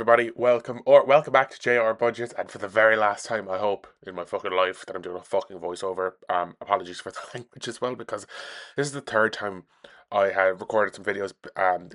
everybody, welcome back to JR Budget, and for the very last time, I hope, in my fucking life, that I'm doing a fucking voiceover. Apologies for the language as well, because this is the third time I have recorded some videos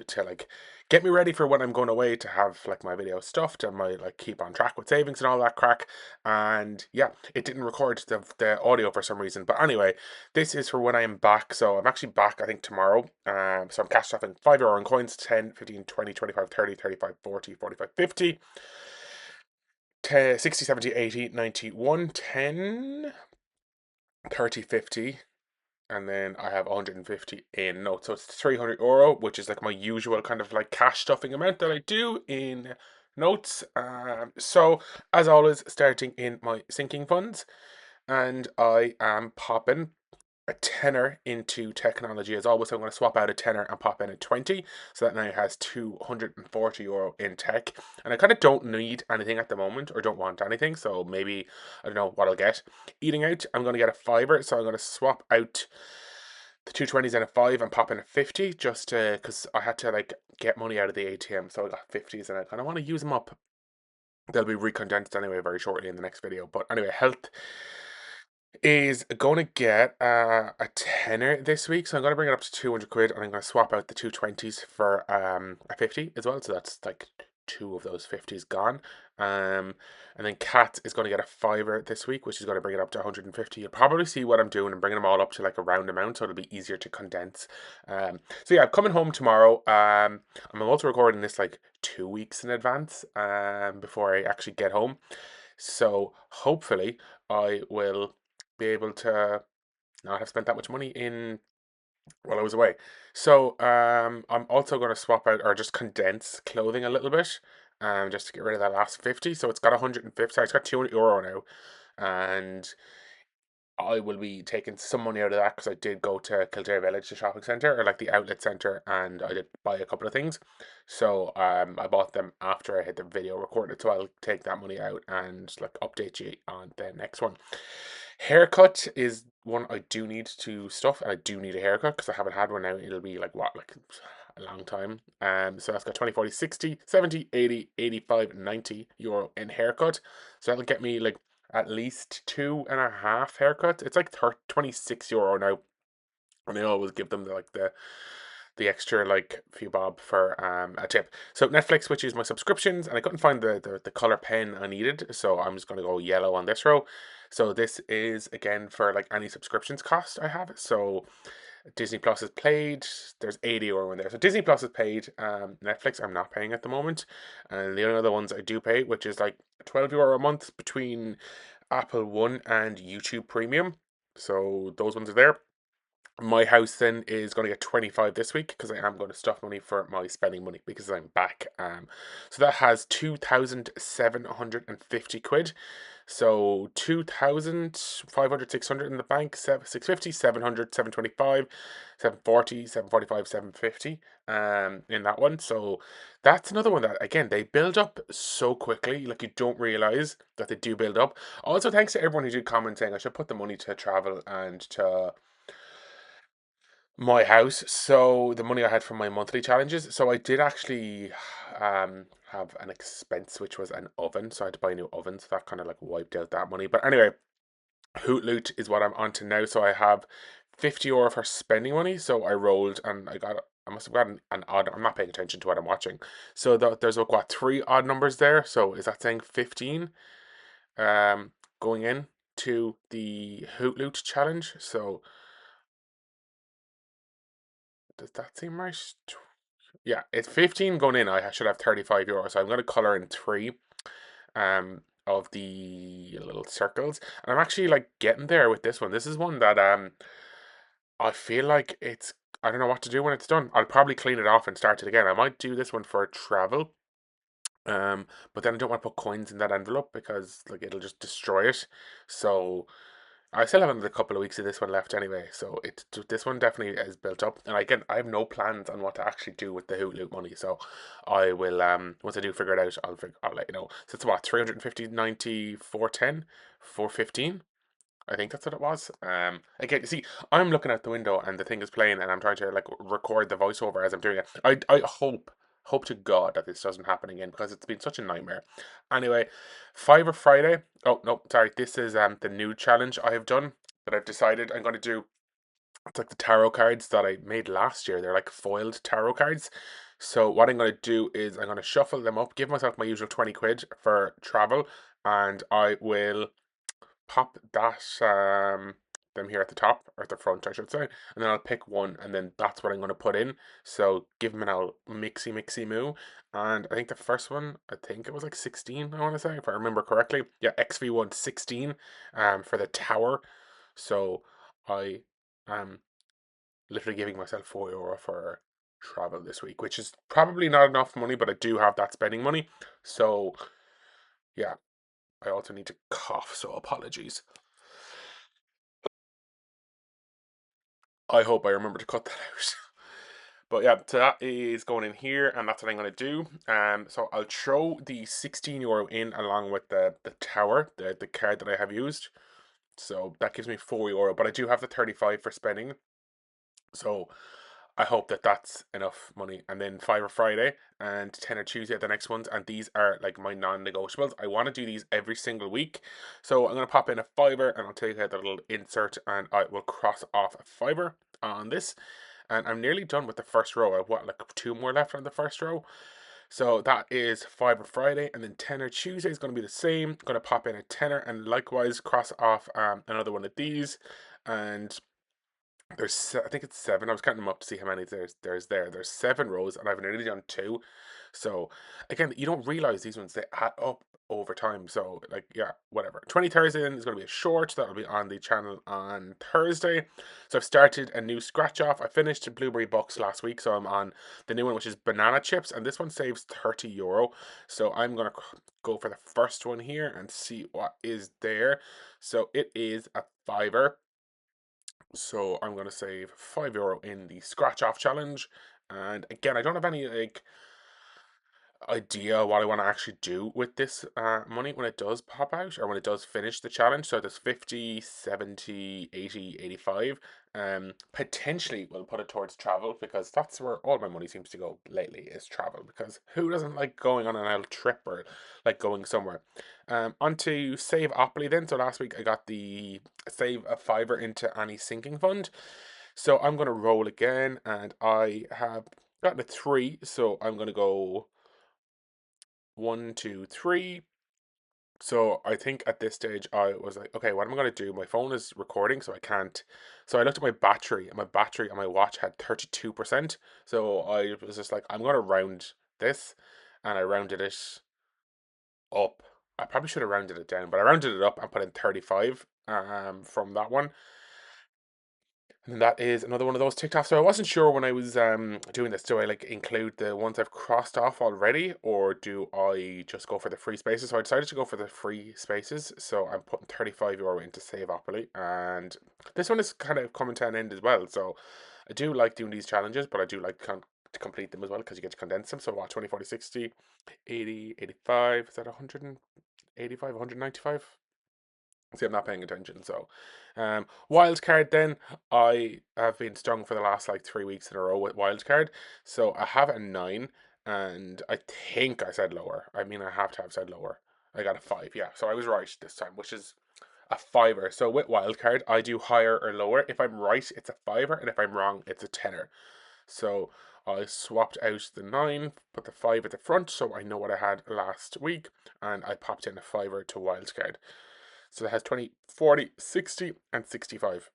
to like get me ready for when I'm going away to have like my video stuffed and my like keep on track with savings and all that crack. And yeah, it didn't record the audio for some reason. But anyway, this is for when I am back. So I'm actually back, I think, tomorrow. So I'm cash stuffing €5 in coins: 10, 15, 20, 25, 30, 35, 40, 45, 50, 10, 60, 70, 80, 90, 110, 30, 50. And then I have 150 in notes. So it's €300, which is like my usual kind of like cash stuffing amount that I do in notes. So as always, starting in my sinking funds, and I am popping a tenner into technology as always. So I'm going to swap out a tenner and pop in a 20. So that now has €240 in tech. And I kind of don't need anything at the moment, or don't want anything. So maybe, I don't know what I'll get. Eating out, I'm going to get a fiver. So I'm going to swap out the 220s and a 5 and pop in a 50, just because I had to like get money out of the ATM. So I got 50s and I kind of want to use them up. They'll be recondensed anyway very shortly in the next video. But anyway, health is going to get a tenner this week. So I'm going to bring it up to 200 quid, and I'm going to swap out the 220s for a 50 as well. So that's like two of those 50s gone. And then Cat is going to get a fiver this week, which is going to bring it up to 150. You'll probably see what I'm doing and bringing them all up to like a round amount, so it'll be easier to condense. So yeah, I'm coming home tomorrow. I'm also recording this like 2 weeks in advance before I actually get home. So hopefully I will be able to not have spent that much money in while I was away. So I'm also going to swap out or just condense clothing a little bit, just to get rid of that last 50. So it's got 150. Sorry, it's got €200 now, and I will be taking some money out of that because I did go to Kildare Village, the shopping centre, or like the outlet centre, and I did buy a couple of things. So I bought them after I had the video recorded. So I'll take that money out and like update you on the next one. Haircut is one I do need to stuff, and I do need a haircut because I haven't had one now. It'll be like what, like a long time. So that's got 20, 40, 60, 70, 80, 85, €90 in haircut. So that'll get me like at least two and a half haircuts. It's like €26 now, and I always give them the extra like few bob for a tip. So Netflix, which is my subscriptions, and I couldn't find the color pen I needed, so I'm just gonna go yellow on this row. So this is again for like any subscriptions cost I have. So Disney Plus is paid. There's €80 in there. So Disney Plus is paid. Netflix I'm not paying at the moment, and the only other ones I do pay, which is like €12 a month between Apple One and YouTube Premium. So those ones are there. My house then is going to get 25 this week because I am going to stuff money for my spending money because I'm back. So that has 2,750 quid. So 2,500, 600 in the bank, 650, 700, 725, 740, 745, 750 in that one. So that's another one that again they build up so quickly, like you don't realize that they do build up. Also, thanks to everyone who did comment saying I should put the money to travel and to my house. So the money I had from my monthly challenges. So I did actually have an expense, which was an oven. So I had to buy a new oven. So that kind of like wiped out that money. But anyway, Hoot Loot is what I'm on to now. So I have €50 for spending money. So I rolled and I must have gotten an odd. I'm not paying attention to what I'm watching. So there's like what, three odd numbers there. So is that saying 15? Going in to the Hoot Loot challenge. So does that seem right? Yeah, it's 15 going in. I should have €35. So I'm going to color in three of the little circles. And I'm actually like getting there with this one. This is one that I feel like I don't know what to do when it's done. I'll probably clean it off and start it again. I might do this one for travel. But then I don't want to put coins in that envelope because like it'll just destroy it. So I still have another couple of weeks of this one left anyway, so this one definitely is built up. And again, I have no plans on what to actually do with the Hoot Loot money, so I will once I do figure it out, I'll let you know. So it's what, 350, 90, 410, 415. I think that's what it was. Again, you see, I'm looking out the window and the thing is playing, and I'm trying to like record the voiceover as I'm doing it. I hope Hope to God that this doesn't happen again because it's been such a nightmare. Anyway, Fiver Friday. Oh no, sorry. This is the new challenge I have done that I've decided I'm going to do. It's like the tarot cards that I made last year. They're like foiled tarot cards. So what I'm going to do is I'm going to shuffle them up, give myself my usual 20 quid for travel, and I will pop that them here at the top or at the front, I should say, and then I'll pick one, and then that's what I'm going to put in. So give them an old mixy moo, and I think the first one, I think it was like 16. I want to say, if I remember correctly. Yeah, XV1 16, for the tower. So I am literally giving myself €4 for travel this week, which is probably not enough money, but I do have that spending money. So yeah, I also need to cough, so apologies. I hope I remember to cut that out. But yeah, so that is going in here, and that's what I'm going to do. So I'll throw the €16 in along with the tower, the card that I have used. So that gives me €4, but I do have the 35 for spending. So I hope that that's enough money. And then Fiver Friday and Tenner Tuesday are the next ones. And these are like my non-negotiables. I want to do these every single week. So I'm going to pop in a fiver and I'll take out the little insert and I will cross off a fiver on this. And I'm nearly done with the first row. I've what, like two more left on the first row. So that is Fiver Friday, and then Tenner Tuesday is going to be the same. Going to pop in a tenner and likewise cross off another one of these. And I think it's seven. I was counting them up to see how many there's 7 rows, and I've nearly done two. So again, you don't realize these ones, they add up over time. So like, yeah, whatever. 20 Thursday then is going to be a short that'll be on the channel on Thursday. So I've started a new scratch off. I finished Blueberry Bucks last week, so I'm on the new one, which is banana chips, and this one saves €30. So I'm gonna go for the first one here and see what is there. So it is a fiver. So I'm going to save €5 in the scratch off challenge. And again, I don't have any like idea what I want to actually do with this money when it does pop out or when it does finish the challenge. So there's 50, 70, 80, 85. Potentially we'll put it towards travel because that's where all my money seems to go lately is travel, because who doesn't like going on an old trip or like going somewhere? On to Save Opoly then. So last week I got the save a fiver into any sinking fund. So I'm going to roll again and I have gotten a 3. So I'm going to go 1, 2, 3. So I think at this stage I was like, okay, what am I going to do? My phone is recording, so I can't. So I looked at my battery, and my battery on my watch had 32%. So I was just like, I'm going to round this, and I rounded it up. I probably should have rounded it down, but I rounded it up and put in 35 from that one. And that is another one of those TikToks. So I wasn't sure when I was doing this. Do I like include the ones I've crossed off already, or do I just go for the free spaces? So I decided to go for the free spaces. So I'm putting €35 into Save Opoly, and this one is kind of coming to an end as well. So I do like doing these challenges, but I do like to complete them as well because you get to condense them. So what, 20, 40, 60, 80, 85? Is that 185, 195? See, I'm not paying attention. So, wild card. Then I have been stung for the last like 3 weeks in a row with wild card. So I have a 9, and I think I said lower. I mean, I have to have said lower. I got a 5. Yeah, so I was right this time, which is a fiver. So with wild card, I do higher or lower. If I'm right, it's a fiver, and if I'm wrong, it's a tenner. So I swapped out the 9, put the 5 at the front, so I know what I had last week, and I popped in a fiver to wild card. So it has 20, 40, 60, and 65.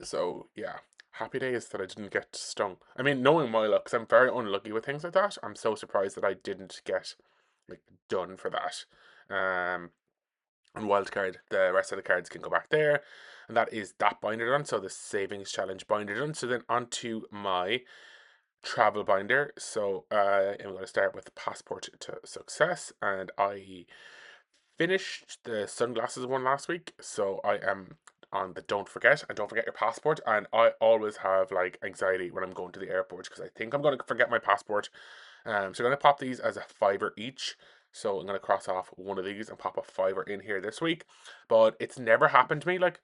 So yeah, happy days that I didn't get stung. I mean, knowing my luck, 'cause I'm very unlucky with things like that, I'm so surprised that I didn't get like done for that. On wildcard, the rest of the cards can go back there, and that is that binder done. So the savings challenge binder done. So then onto my travel binder. So I'm going to start with passport to success, and I finished the sunglasses one last week, so I am on the don't forget, and don't forget your passport. And I always have like anxiety when I'm going to the airport because I think I'm going to forget my passport. So I'm going to pop these as a fiver each. So I'm going to cross off one of these and pop a fiver in here this week. But it's never happened to me. Like,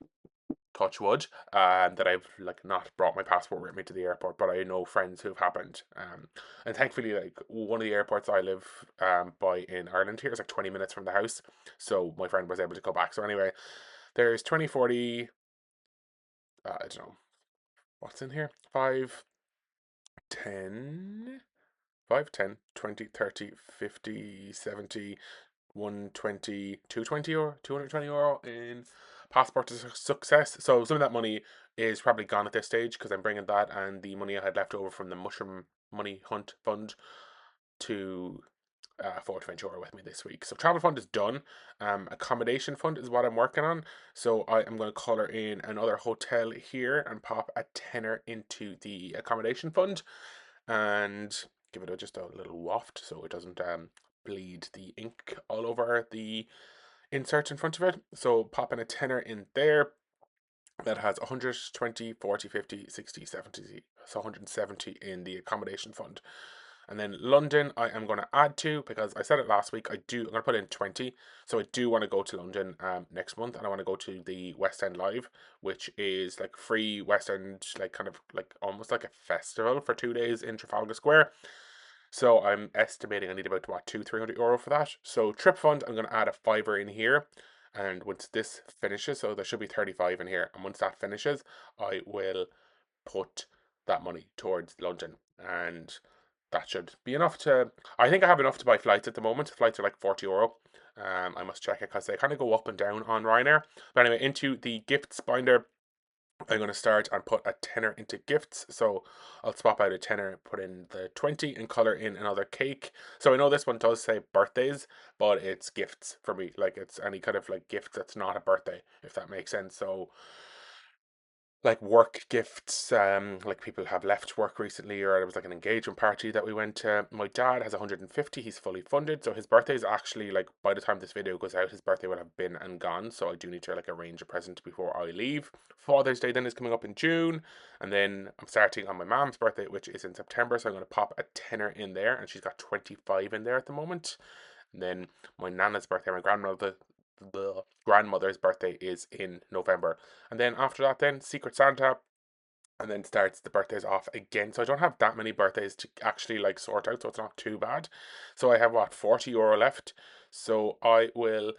touch wood, that I've like not brought my passport with me to the airport, but I know friends who've happened. And thankfully, like one of the airports I live by in Ireland here is like 20 minutes from the house, so my friend was able to go back. So anyway, there's 20, 40. I don't know what's in here. 5, 10, 5, 10, 20, 30, 50, 70, 120, 220 or 220 euro in passport to success. So some of that money is probably gone at this stage because I'm bringing that and the money I had left over from the mushroom money hunt fund to 420 euro with me this week. So travel fund is done. Accommodation fund is what I'm working on. So I am going to color in another hotel here and pop a tenner into the accommodation fund and give it just a little waft so it doesn't bleed the ink all over the insert in front of it. So popping a tenner in there that has 120, 40, 50, 60, 70, so 170 in the accommodation fund. And then London, I am going to add to because I said it last week. I'm going to put in 20. So I do want to go to London next month, and I want to go to the West End Live, which is like free West End, like kind of like almost like a festival for 2 days in Trafalgar Square. So I'm estimating I need about what 200-300 euro for that. So trip fund, I'm going to add a fiver in here, and once this finishes, so there should be 35 in here, and once that finishes, I will put that money towards London, and that should be enough to. I think I have enough to buy flights at the moment. Flights are like 40 euro. I must check it because they kind of go up and down on Ryanair. But anyway, into the gifts binder, I'm going to start and put a tenner into gifts. So I'll swap out a tenner, put in the 20 and color in another cake. So I know this one does say birthdays, but it's gifts for me. Like it's any kind of like gift that's not a birthday, if that makes sense. So like work gifts, like people have left work recently, or it was like an engagement party that we went to. My dad has 150, he's fully funded, so his birthday is actually like by the time this video goes out, his birthday will have been and gone. So I do need to like arrange a present before I leave. Father's Day then is coming up in June, and then I'm starting on my mom's birthday, which is in September. So I'm going to pop a tenner in there, and she's got 25 in there at the moment. And then my nana's birthday, my grandmother, the grandmother's birthday is in November. And then after that, then Secret Santa, and then starts the birthdays off again. So I don't have that many birthdays to actually like sort out, so it's not too bad. So I have what 40 euro left. So I will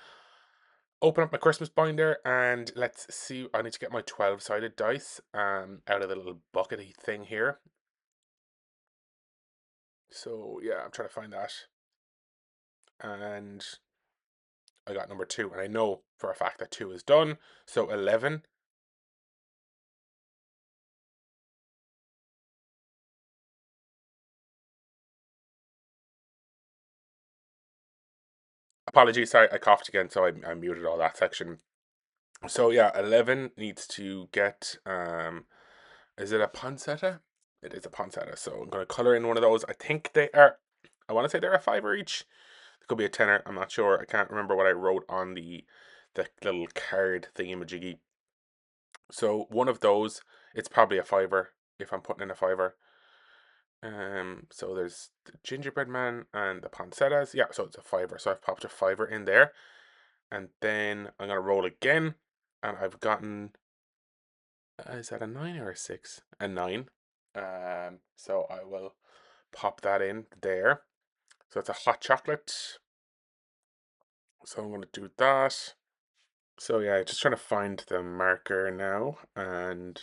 open up my Christmas binder and let's see. I need to get my 12-sided dice out of the little buckety thing here. So yeah, I'm trying to find that. And I got number 2, and I know for a fact that 2 is done. So 11. Apologies, sorry, I coughed again, so I muted all that section. So yeah, 11 needs to get is it a pancetta? It is a pancetta. So I'm gonna color in one of those. I think they are, I want to say they're a fiver each. It could be a tenner. I'm not sure. I can't remember what I wrote on the little card thingy-majiggy. So one of those, it's probably a fiver if I'm putting in a fiver. So there's the gingerbread man and the pancettas. Yeah, so it's a fiver. So I've popped a fiver in there, and then I'm gonna roll again, and I've gotten is that a 9 or a 6? A 9. So I will pop that in there. So it's a hot chocolate. So I'm gonna do that. So yeah, just trying to find the marker now and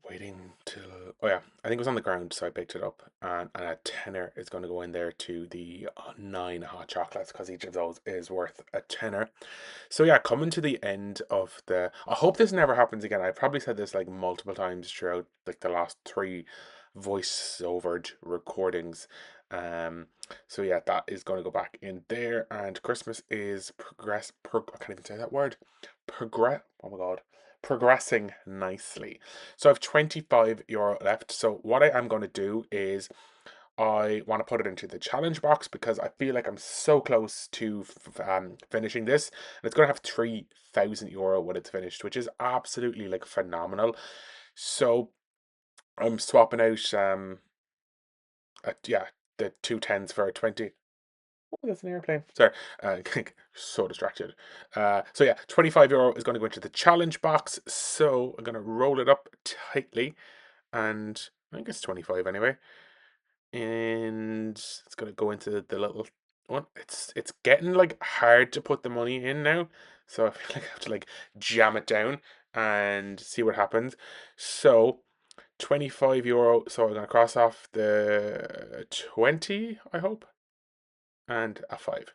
waiting till, oh yeah, I think it was on the ground, so I picked it up, and a tenner is going to go in there to the 9 hot chocolates because each of those is worth a tenner. So yeah, coming to the end of the, I hope this never happens again. I probably said this like multiple times throughout like the last 3 voice-overed recordings. So yeah, that is going to go back in there, and Christmas is I can't even say that word. Oh my god, progressing nicely. So I have 25 euro left. So what I am going to do is I want to put it into the challenge box because I feel like I'm so close to finishing this. And it's going to have 3,000 euro when it's finished, which is absolutely like phenomenal. So I'm swapping out yeah, the 2 tens for a 20. Oh, that's an airplane. Sorry, so distracted. So yeah, €25 is going to go into the challenge box. So I'm going to roll it up tightly, and I think it's 25 anyway. And it's going to go into the little one. It's getting like hard to put the money in now, so I feel like I have to like jam it down and see what happens. So €25. So I'm going to cross off the 20, I hope, and a 5.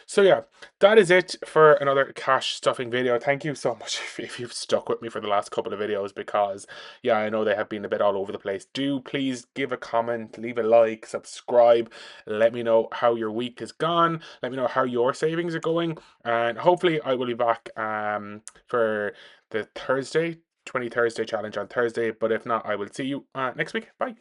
So yeah, that is it for another cash stuffing video. Thank you so much if you've stuck with me for the last couple of videos, because yeah, I know they have been a bit all over the place. Do please give a comment, leave a like, subscribe, let me know how your week has gone, let me know how your savings are going, and hopefully I will be back for the Thursday 20 Thursday challenge on Thursday. But if not, I will see you next week. Bye.